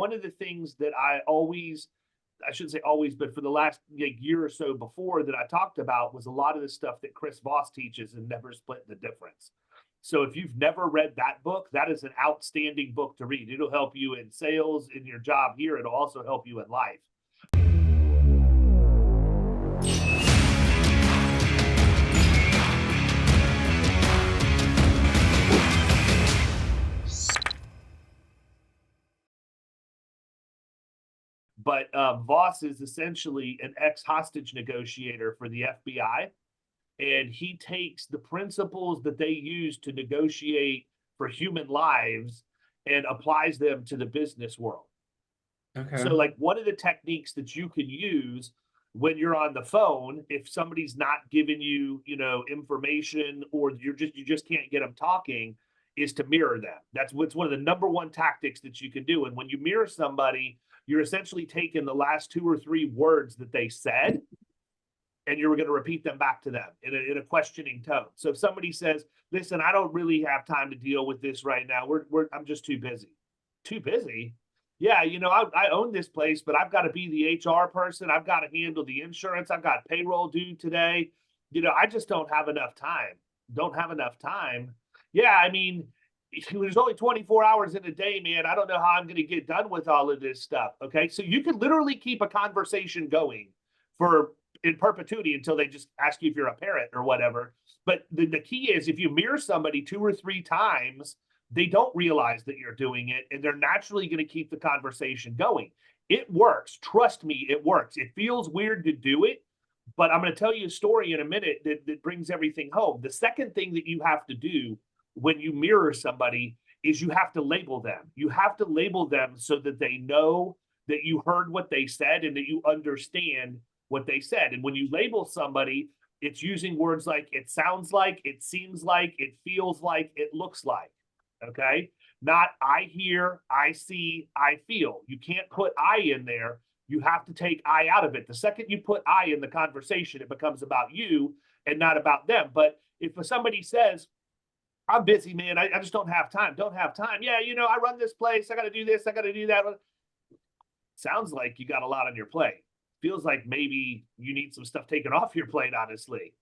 one of the things that I shouldn't say always, but for the last year or so before that I talked about was a lot of the stuff that Chris Voss teaches and Never Split the Difference. So if you've never read that book, that is an outstanding book to read. It'll help you in sales, in your job here. It'll also help you in life. But Voss is essentially an ex-hostage negotiator for the FBI. And he takes the principles that they use to negotiate for human lives and applies them to the business world. Okay. So like one of the techniques that you can use when you're on the phone, if somebody's not giving you, information, or you just can't get them talking, is to mirror them. That's what's one of the number one tactics that you can do. And when you mirror somebody, you're essentially taking the last 2 or 3 words that they said, and you're going to repeat them back to them in a questioning tone. So if somebody says, listen, I don't really have time to deal with this right now. I'm just too busy. Too busy? Yeah, I own this place, but I've got to be the HR person. I've got to handle the insurance. I've got payroll due today. I just don't have enough time. Don't have enough time. Yeah, I mean, there's only 24 hours in a day, man. I don't know how I'm going to get done with all of this stuff. Okay. So you can literally keep a conversation going in perpetuity until they just ask you if you're a parent or whatever. But the key is if you mirror somebody 2 or 3 times, they don't realize that you're doing it, and they're naturally going to keep the conversation going. It works. Trust me, it works. It feels weird to do it, but I'm going to tell you a story in a minute that brings everything home. The second thing that you have to do when you mirror somebody is you have to label them. You have to label them so that they know that you heard what they said and that you understand what they said. And when you label somebody, it's using words like it sounds like, it seems like, it feels like, it looks like. Okay? Not I hear, I see, I feel. You can't put I in there. You have to take I out of it. The second you put I in the conversation, it becomes about you and not about them. But if somebody says, I'm busy, man, I just don't have time. Don't have time. Yeah, I run this place. I got to do this. I got to do that. Sounds like you got a lot on your plate. Feels like maybe you need some stuff taken off your plate, honestly.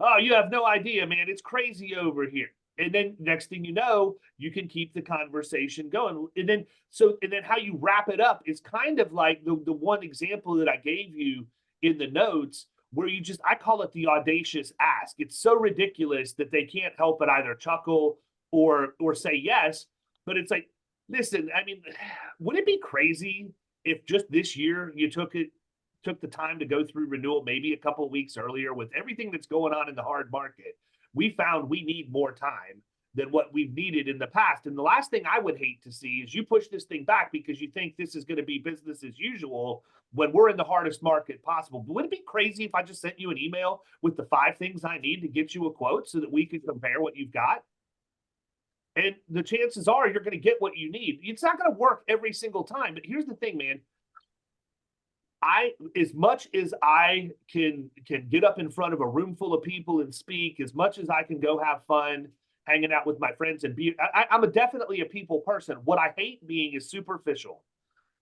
Oh, you have no idea, man. It's crazy over here. And then next thing you know, you can keep the conversation going. And then how you wrap it up is kind of like the one example that I gave you in the notes, where I call it the audacious ask. It's so ridiculous that they can't help but either chuckle or say yes. But it's like, listen, I mean, would it be crazy if just this year you took the time to go through renewal maybe a couple of weeks earlier? With everything that's going on in the hard market, we found we need more time than what we've needed in the past. And the last thing I would hate to see is you push this thing back because you think this is going to be business as usual when we're in the hardest market possible. But would it be crazy if I just sent you an email with the 5 things I need to get you a quote so that we could compare what you've got? And the chances are you're going to get what you need. It's not going to work every single time. But here's the thing, man. As much as I can get up in front of a room full of people and speak, as much as I can go have fun hanging out with my friends and I'm definitely a people person. What I hate being is superficial.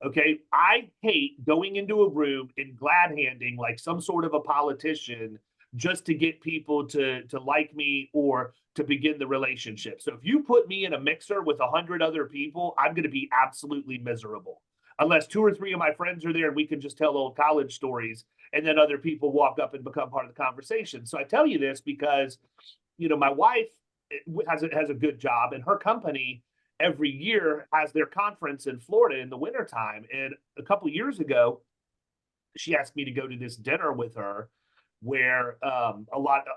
Okay. I hate going into a room and glad handing like some sort of a politician just to get people to like me or to begin the relationship. So if you put me in a mixer with 100 other people, I'm going to be absolutely miserable. Unless 2 or 3 of my friends are there and we can just tell old college stories, and then other people walk up and become part of the conversation. So I tell you this because, my wife has a good job, and her company every year has their conference in Florida in the wintertime. And a couple of years ago, she asked me to go to this dinner with her where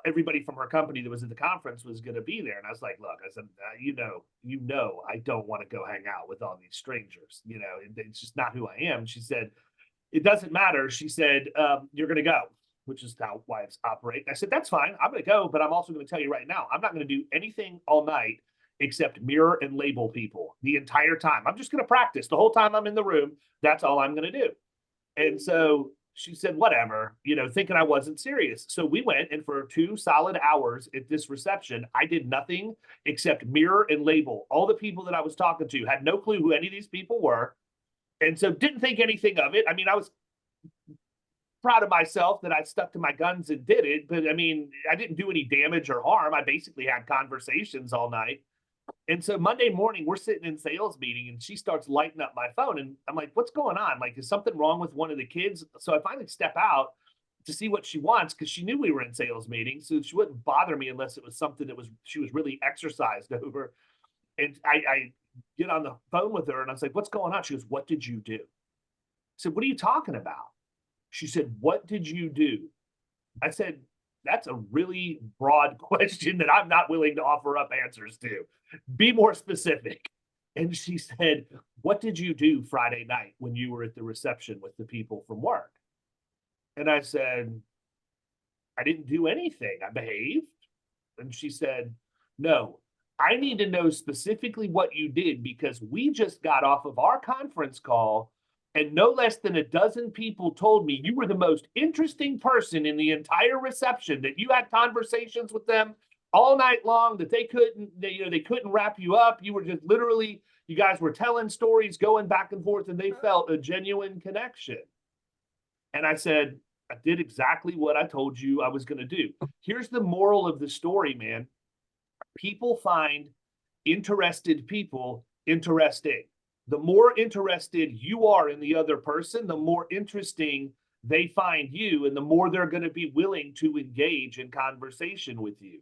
everybody from her company that was at the conference was going to be there. And I was like, look, I said, I don't want to go hang out with all these strangers. It's just not who I am. She said, it doesn't matter. She said, you're going to go, which is how wives operate. I said, that's fine. I'm going to go, but I'm also going to tell you right now, I'm not going to do anything all night except mirror and label people the entire time. I'm just going to practice the whole time I'm in the room. That's all I'm going to do. And so she said, whatever, thinking I wasn't serious. So we went, and for 2 solid hours at this reception, I did nothing except mirror and label. All the people that I was talking to had no clue who any of these people were. And so didn't think anything of it. I mean, I was proud of myself that I stuck to my guns and did it. But I mean, I didn't do any damage or harm. I basically had conversations all night. And so Monday morning, we're sitting in sales meeting and she starts lighting up my phone. And I'm like, what's going on? Like, is something wrong with one of the kids? So I finally step out to see what she wants because she knew we were in sales meetings. So she wouldn't bother me unless it was something that she was really exercised over. And I get on the phone with her and I was like, what's going on? She goes, what did you do? I said, what are you talking about? She said, what did you do? I said, that's a really broad question that I'm not willing to offer up answers to. Be more specific. And she said, what did you do Friday night when you were at the reception with the people from work? And I said, I didn't do anything. I behaved. And she said, no, I need to know specifically what you did because we just got off of our conference call and no less than a dozen people told me you were the most interesting person in the entire reception, that you had conversations with them all night long, that they couldn't wrap you up. You were just literally, you guys were telling stories, going back and forth, and they felt a genuine connection. And I said, I did exactly what I told you I was going to do. Here's the moral of the story, man. People find interested people interesting. The more interested you are in the other person, the more interesting they find you, and the more they're going to be willing to engage in conversation with you.